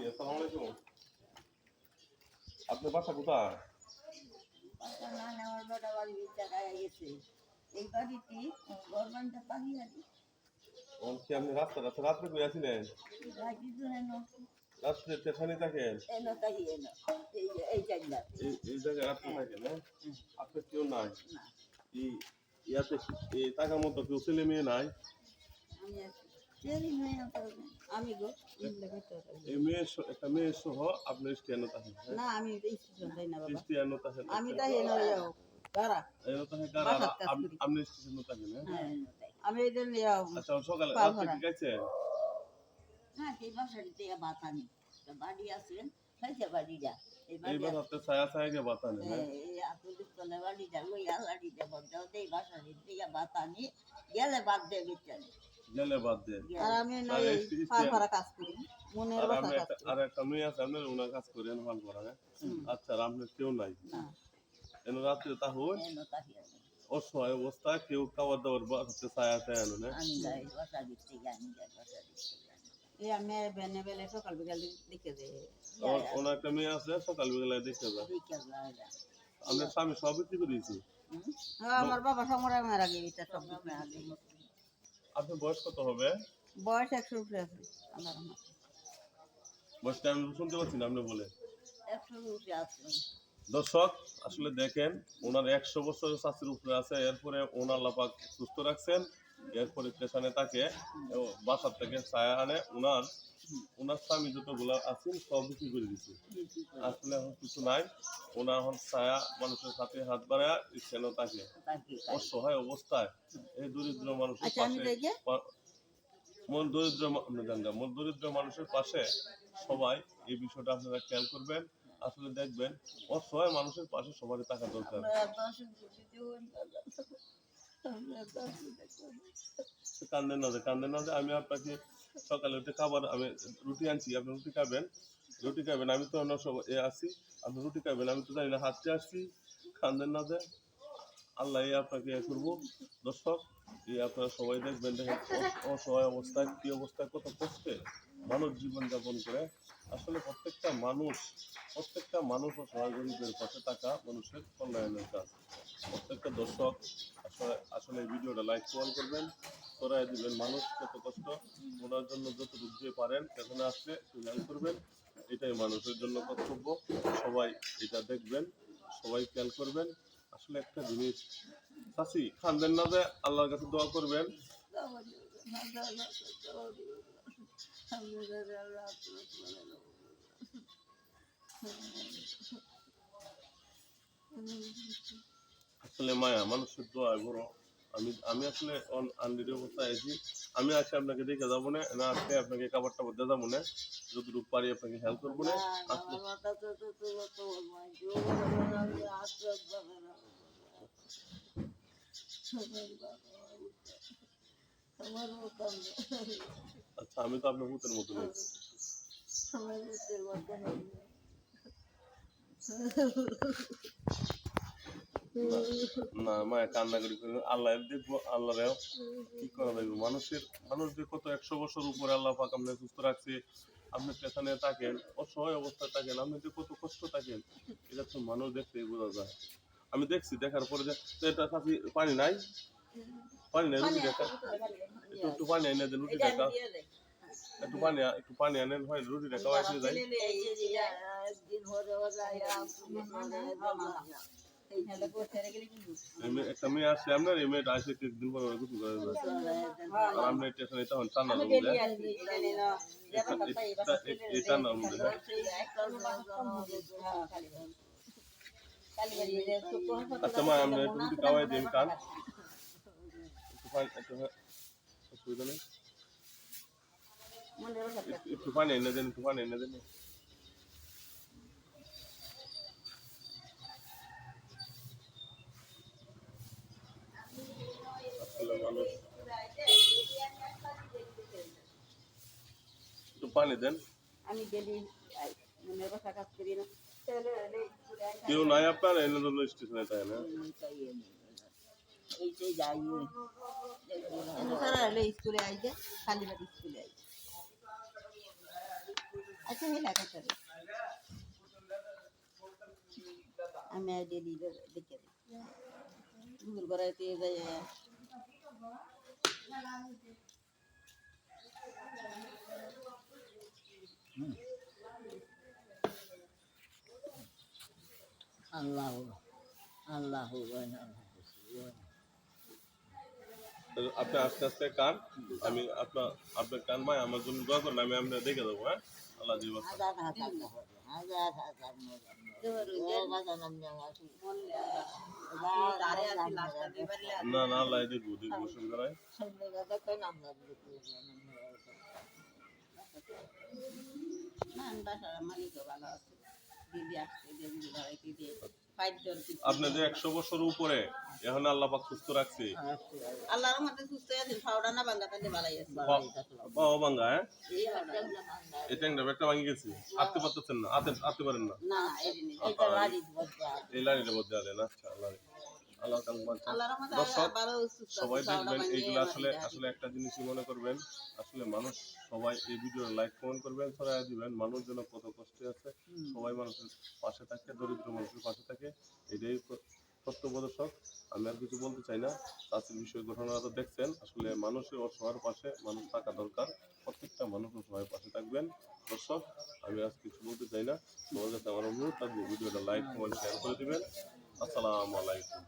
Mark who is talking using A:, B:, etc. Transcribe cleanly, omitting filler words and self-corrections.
A: আসসালামু আলাইকুম। আপনার বাসা কোথায়?
B: বাসা না নেওয়ার বেটা বাড়ি জায়গায় গেছে এই বাড়িটি গভর্নমেন্টে পাঠিয়ে
A: কি আপনি রাত্রে কই আছিলেন?
B: রাখি জন্য
A: রাত্রে স্টেশনে থাকেন?
B: এনো তাই এনো এই জায়গা
A: এই জায়গায় রাত্রে থাকেন, হ্যাঁ? আপনার কেউ নাই?
B: না
A: এই ইয়াতে এই টাকার মতো কেউ ছেলে মেয়ে নাই?
B: আমি আছি চেরি মেয়ে আমি গো
A: এই একটা মেয়ে সহ আপনার স্টেশনে থাকেন, হ্যাঁ?
B: না আমি স্টেশন যাই না বাবা
A: স্টেশনে থাকেন।
B: আমি তাই এনো যাও কারা
A: এনে থাকেন কারা? আপনি স্টেশনে থাকেন, হ্যাঁ?
B: আমি এদের যাও
A: আচ্ছা সকালে রাত্রে কি খাইছেন?
B: হ্যাঁ এই বাসাটিতে বাতানি বাড়ি আছেন খাইছে বাড়িটা
A: এই বাসাতে ছায়া ছায়া কে বাতানে, হ্যাঁ?
B: এই আপুদের তলে বাড়িটা ওই আলাড়িতে বলতে এই বাসাটিতে বাতানি গেলে বাদ দেবে বিচ্ছানে
A: গেলে বাদ দেন।
B: আর আমি নই ফারফারা কাজ করি মনের বাসা কাজ করি
A: আর একটা মেয়ে আছে আপনার ওনার কাজ করেন ভালো করা, হ্যাঁ? আচ্ছা আপনার কেউ নাই
B: না
A: এনে রাত্রে তাহলে
B: এনো তাহিয়া
A: অসহায় অবস্থায় কেউ খাবার দাবার বাসাতে ছায়া ছায়া আনো, না?
B: আমি যাই বাসা দিতে আমি যাই বাসা দিতে এই আমি বেনে বেলে সকাল বিকাল দেখে যে
A: ওনার একটা মেয়ে আছে সকাল বেলায় দেখতে যায়।
B: দেখে যায়
A: আপনার স্বামী সব বিক্রি করে দিয়েছি।
B: আমার বাবা সময় আমার আগে এটা সব আগে
A: আপনার বয়স কত হবে?
B: বয়স 100 উপরে আছে আল্লাহর রহমতে
A: বয়সটা আমি শুনতে পাচ্ছি না আপনি বলে।
B: 100 উপরে আছে
A: দর্শক আসলে দেখেন ওনার 100 বছরের চাষির উপরে আছে, এরপরে ওনার লাপাক সুস্থ রাখছেন, এরপরে স্টেশনে তাকে বাসার থেকে ছায়া আনে ওনার স্বামী যতগুলো আছেন সব বিক্রি করে দিচ্ছে। আসলে এখন কিছু নাই, ওনার এখন ছায়া মানুষের সাথে হাত বাড়ায় স্টেশনে তাকে অসহায় অবস্থায় এই দরিদ্র মানুষের পাশে দরিদ্র মানুষের পাশে সবাই এই বিষয়টা আপনারা খেয়াল করবেন। আসলে দেখবেন অসহায় মানুষের পাশে সবারই থাকা দরকার। কান্দেন না যে আমি আপনাকে সকালে উঠে খাবার আমি রুটি আনছি, আপনি রুটি খাবেন আমি তো অন্য সব আছি, আপনি রুটি খাবেন আমি তো জানি না হাঁটতে আসছি। কান্দেন না যে আল্লাহ আপনাকে করবো। দর্শক আপনারা সবাই দেখবেন অসহায় অবস্থায় কি অবস্থায় কত কষ্টে মানুষ জীবনযাপন করে। আসলে প্রত্যেকটা মানুষ অসহায় গরিবের পাশে থাকা মানুষের কল্যাণের কাজ। প্রত্যেকটা দর্শক আসলে এই ভিডিওটা লাইক করবেন, ছড়াই দিবেন। মানুষ কত কষ্ট ওনার জন্য যতটুকু যে পারেন সেখানে আসলে হেল্প করবেন, এটাই মানুষের জন্য কর্তব্য। সবাই এটা দেখবেন, সবাই খেয়াল করবেন। আসলে একটা জিনিস চাচি কান্দেন না যে আল্লাহর কাছে দোয়া করবেন। আসলে মায়া মানুষের দোয়া বড়। আমি আসলে আনলিড অবস্থায় আছি, আমি আজকে আপনাকে দেখে যাবো না আজকে আপনাকে খাবার টাবার দিয়ে যাবো না, যতটুকু পারি আপনাকে হেল্প করবো না। আচ্ছা আমি তো আপনার ভূতের মতো নেই। না মায়া কান্নাকারি করে আল্লাহ দেখবো, আল্লাহ কি করা যাবে। মানুষ যে কত 100 বছর উপরে আল্লাহ পাক আপনার সুস্থ রাখছে, আপনি পেছনে থাকেন অসহায় অবস্থায় থাকেন, আপনি যে কত কষ্ট থাকেন এটা তো মানুষ দেখতে বোঝা যায়। আমি দেখছি, দেখার পরে যে এটা কাছে পানি নাই রুটি দেখা একটু পানি এনে দেন, রুটি দেখা একটু পানি আনেন হয় রুটি দেখা আসলে যাই। একটা মেয়ে আসছে আপনার, এই মেয়েটা আসে একদিন পর গোসল করে আপনার স্টেশনে তখন ঠান্ডা রুম এই ঠান্ডা রুম আচ্ছা মা আমরা একটু রুটি খাওয়াই দিন খান, অসুবিধা নেই, একটু পানি এনে দেন মানুষ একটু পানি দেন।
B: আমি গেলি মনের বাসা কাজ করি না
A: কেউ নাই আপনার এনে ধরলো স্টেশনে তাই না
B: এইটাই যাই স্কুলে আইছে খালি বাড়ি স্কুলে আইছে আচ্ছা মিলা কথা আমি ডেলি দেখে দিই গুগল করে যাই আল্লাহ আল্লাহ
A: আপনি আস্তে আস্তে কান, আমি আপনার কান ভাই আমার জন্য দোয়া করেন, আমি আপনার দেখে দেবো। হ্যাঁ, আল্লাহ জীবন। না না, আল্লাহ দেখবো দেখবো সুন্দর। আপনি যে 100 বছর উপরে এখন আল্লাহ পাক সুস্থ রাখছে।
B: আল্লাহর মতে সুস্থ আছেন ফাওড়া না ভাঙা তাহলে ভালোই আছে
A: পাও ভাঙ্গা, হ্যাঁ এই ট্যাংটা একটা ভাঙি গেছে, আটতে পারতেছেন না, আটতে পারেন না,
B: না এইটা রাজি
A: এই লাইনের মধ্যে আলেন। আচ্ছা, আল্লাহ আল্লাহ
B: আল্লাহর মতে
A: দর্শক
B: আবারও সুস্থ
A: সবাই
B: ফাওড়া
A: দেখবেন
B: ভাঙিয়ে
A: এইগুলো। আসলে আসলে একটা জিনিসই মনে করবেন, আসলে মানুষ সবাই এই ভিডিও লাইক কমেন্ট করবেন, ছড়াই দিবেন। মানুষ যেন কত কষ্টে আছে, সবাই মানুষের পাশে থাকে, দরিদ্র মানুষের পাশে থাকে, এটাই সত্য দর্শক। আমি আর কিছু বলতে চাই না। চাষির বিষয় ঘটনাটা দেখছেন, আসলে মানুষের অসহায়ের পাশে মানুষ থাকা দরকার। প্রত্যেকটা মানুষ অসহায়ের পাশে থাকবেন দর্শক। আমি আজ কিছু বলতে চাই না, তোমার কাছে আমার অনুরোধ থাকবে ভিডিওটা লাইক কমেন্ট শেয়ার করে দিবেন। আসসালামু আলাইকুম।